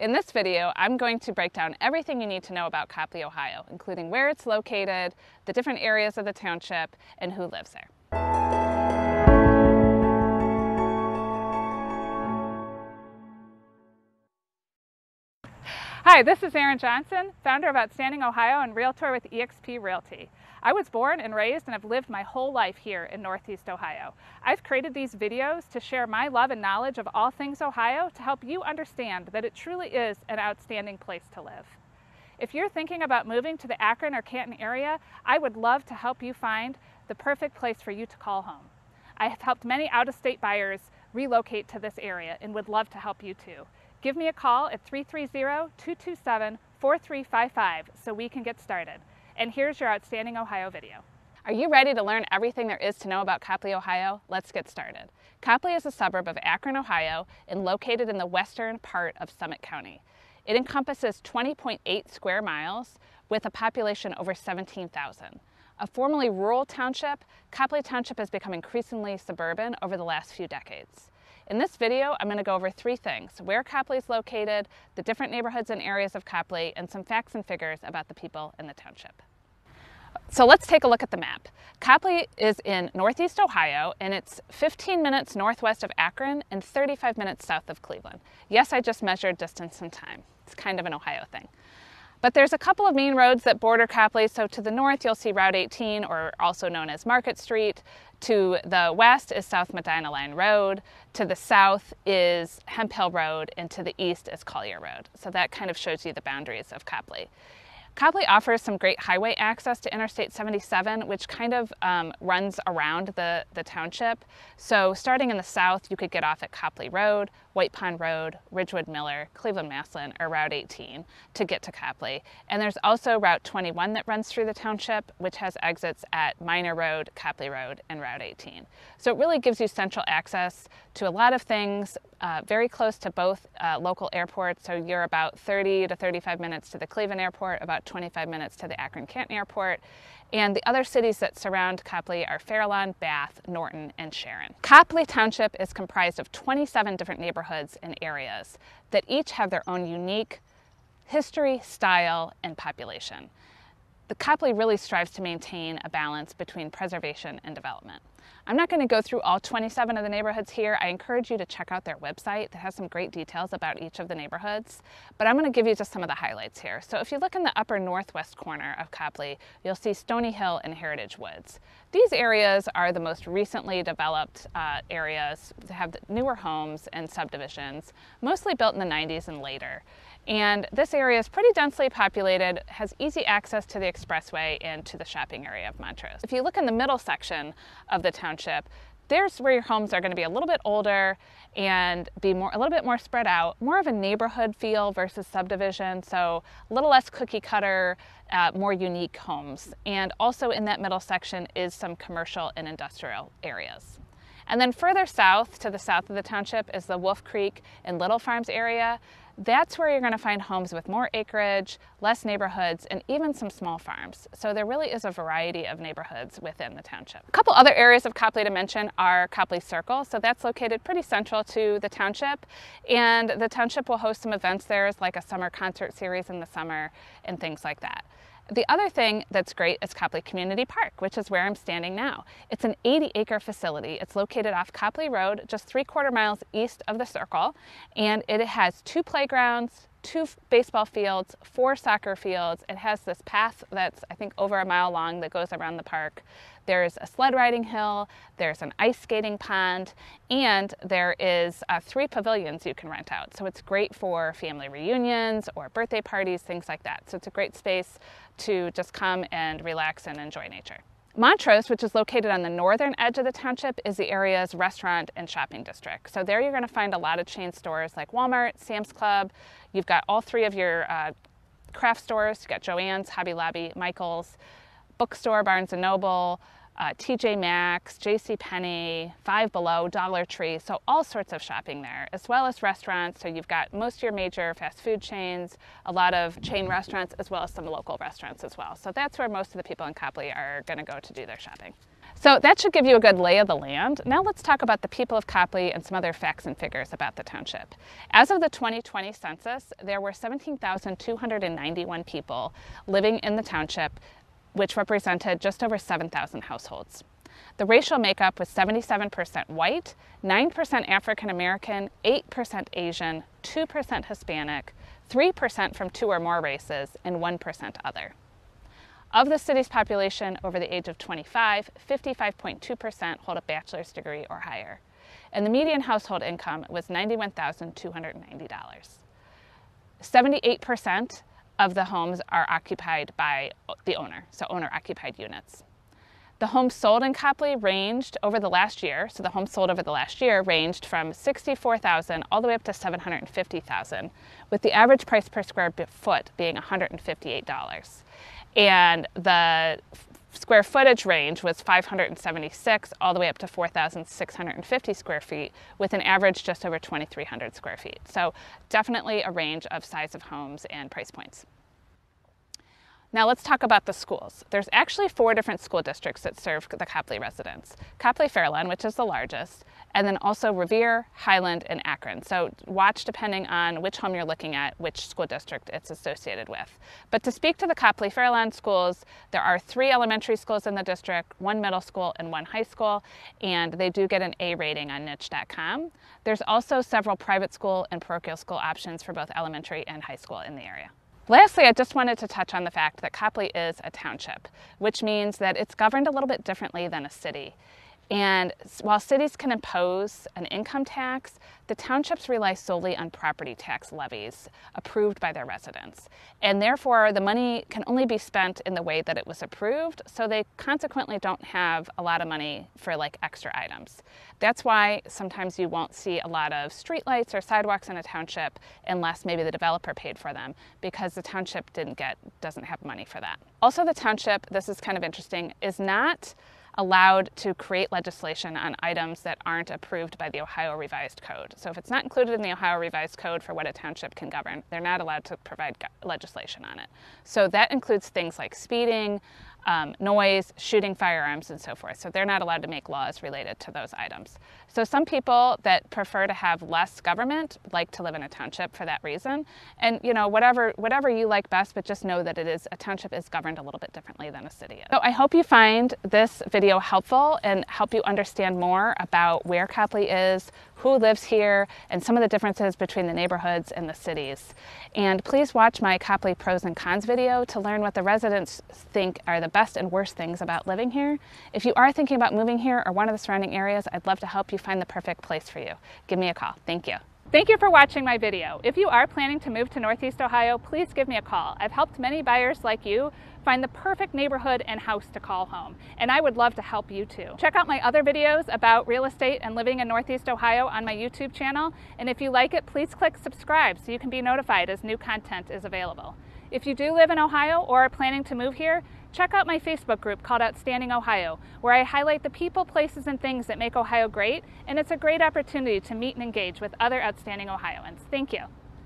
In this video, I'm going to break down everything you need to know about Copley, Ohio, including where it's located, the different areas of the township, and who lives there. Hi, this is Erin Johnson, founder of Outstanding Ohio and Realtor with eXp Realty. I was born and raised and have lived my whole life here in Northeast Ohio. I've created these videos to share my love and knowledge of all things Ohio to help you understand that it truly is an outstanding place to live. If you're thinking about moving to the Akron or Canton area, I would love to help you find the perfect place for you to call home. I have helped many out-of-state buyers relocate to this area and would love to help you too. Give me a call at 330-227-4355 so we can get started. And here's your Outstanding Ohio video. Are you ready to learn everything there is to know about Copley, Ohio? Let's get started. Copley is a suburb of Akron, Ohio, and located in the western part of Summit County. It encompasses 20.8 square miles with a population over 17,000. A formerly rural township, Copley Township has become increasingly suburban over the last few decades. In this video, I'm going to go over three things: where Copley is located, the different neighborhoods and areas of Copley, and some facts and figures about the people in the township. So let's take a look at the map. Copley is in Northeast Ohio, and it's 15 minutes northwest of Akron and 35 minutes south of Cleveland. Yes, I just measured distance and time. It's kind of an Ohio thing. But there's a couple of main roads that border Copley. So to the north, you'll see Route 18, or also known as Market Street. To the west is South Medina Line Road. To the south is Hemp Hill Road, and to the east is Collier Road. So that kind of shows you the boundaries of Copley. Copley offers some great highway access to Interstate 77, which kind of runs around the township. So starting in the south, you could get off at Copley Road, White Pond Road, Ridgewood Miller, Cleveland Maslin, or Route 18 to get to Copley. And there's also Route 21 that runs through the township, which has exits at Minor Road, Copley Road, and Route 18. So it really gives you central access to a lot of things, very close to both local airports. So you're about 30 to 35 minutes to the Cleveland Airport, about 25 minutes to the Akron-Canton Airport. And the other cities that surround Copley are Fairlawn, Bath, Norton, and Sharon. Copley Township is comprised of 27 different neighborhoods and areas that each have their own unique history, style, and population. The Copley really strives to maintain a balance between preservation and development. I'm not going to go through all 27 of the neighborhoods here. I encourage you to check out their website that has some great details about each of the neighborhoods, but I'm going to give you just some of the highlights here. So if you look in the upper northwest corner of Copley, you'll see Stony Hill and Heritage Woods. These areas are the most recently developed areas that have newer homes and subdivisions, mostly built in the 90s and later. And this area is pretty densely populated, has easy access to the expressway and to the shopping area of Montrose. If you look in the middle section of the township, there's where your homes are going to be a little bit older and be a little bit more spread out, more of a neighborhood feel versus subdivision, so a little less cookie cutter, more unique homes. And also in that middle section is some commercial and industrial areas. And then further south, to the south of the township, is the Wolf Creek and Little Farms area. That's where you're going to find homes with more acreage, less neighborhoods, and even some small farms. So there really is a variety of neighborhoods within the township. A couple other areas of Copley to mention are Copley Circle. So that's located pretty central to the township, and the township will host some events there, like a summer concert series in the summer and things like that. The other thing that's great is Copley Community Park, which is where I'm standing now. It's an 80-acre facility. It's located off Copley Road, just 3/4 miles east of the circle, and it has 2 playgrounds, 2 baseball fields, 4 soccer fields. It has this path that's, I think, over a mile long that goes around the park. There's a sled riding hill, there's an ice skating pond, and there is 3 pavilions you can rent out. So it's great for family reunions or birthday parties, things like that. So it's a great space to just come and relax and enjoy nature. Montrose, which is located on the northern edge of the township, is the area's restaurant and shopping district. So there you're going to find a lot of chain stores like Walmart, Sam's Club. You've got all 3 of your craft stores. You've got Joann's, Hobby Lobby, Michael's, bookstore, Barnes & Noble, TJ Maxx, JCPenney, Five Below, Dollar Tree, so all sorts of shopping there, as well as restaurants. So you've got most of your major fast food chains, a lot of chain restaurants, as well as some local restaurants as well. So that's where most of the people in Copley are going to go to do their shopping. So that should give you a good lay of the land. Now let's talk about the people of Copley and some other facts and figures about the township. As of the 2020 census, there were 17,291 people living in the township, which represented just over 7,000 households. The racial makeup was 77% white, 9% African American, 8% Asian, 2% Hispanic, 3% from 2 or more races, and 1% other. Of the city's population over the age of 25, 55.2% hold a bachelor's degree or higher. And the median household income was $91,290. 78% of the homes are occupied by the owner, so owner-occupied units. The homes sold in Copley ranged over the last year, so the homes sold over the last year ranged from $64,000 all the way up to $750,000, with the average price per square foot being $158. And the square footage range was 576 all the way up to 4,650 square feet, with an average just over 2,300 square feet. So definitely a range of size of homes and price points. Now let's talk about the schools. There's actually 4 different school districts that serve the Copley residents. Copley-Fairlawn, which is the largest, and then also Revere, Highland, and Akron. So watch, depending on which home you're looking at, which school district it's associated with. But to speak to the Copley-Fairlawn schools, there are 3 elementary schools in the district, 1 middle school, and 1 high school, and they do get an A rating on niche.com. There's also several private school and parochial school options for both elementary and high school in the area. Lastly, I just wanted to touch on the fact that Copley is a township, which means that it's governed a little bit differently than a city. And while cities can impose an income tax, the townships rely solely on property tax levies approved by their residents. And therefore, the money can only be spent in the way that it was approved, so they consequently don't have a lot of money for like extra items. That's why sometimes you won't see a lot of streetlights or sidewalks in a township unless maybe the developer paid for them, because the township doesn't have money for that. Also, the township, this is kind of interesting, is not allowed to create legislation on items that aren't approved by the Ohio Revised Code. So if it's not included in the Ohio Revised Code for what a township can govern, they're not allowed to provide legislation on it. So that includes things like speeding, noise, shooting firearms, and so forth. So they're not allowed to make laws related to those items. So some people that prefer to have less government like to live in a township for that reason. And you know, whatever you like best, but just know that a township is governed a little bit differently than a city is. So I hope you find this video helpful and help you understand more about where Copley is, who lives here, and some of the differences between the neighborhoods and the cities. And please watch my Copley pros and cons video to learn what the residents think are the best and worst things about living here. If you are thinking about moving here or one of the surrounding areas, I'd love to help you find the perfect place for you. Give me a call. Thank you. Thank you for watching my video. If you are planning to move to Northeast Ohio, please give me a call. I've helped many buyers like you find the perfect neighborhood and house to call home, and I would love to help you too. Check out my other videos about real estate and living in Northeast Ohio on my YouTube channel, and if you like it, please click subscribe so you can be notified as new content is available. If you do live in Ohio or are planning to move here, check out my Facebook group called Outstanding Ohio, where I highlight the people, places, and things that make Ohio great, and it's a great opportunity to meet and engage with other outstanding Ohioans. Thank you.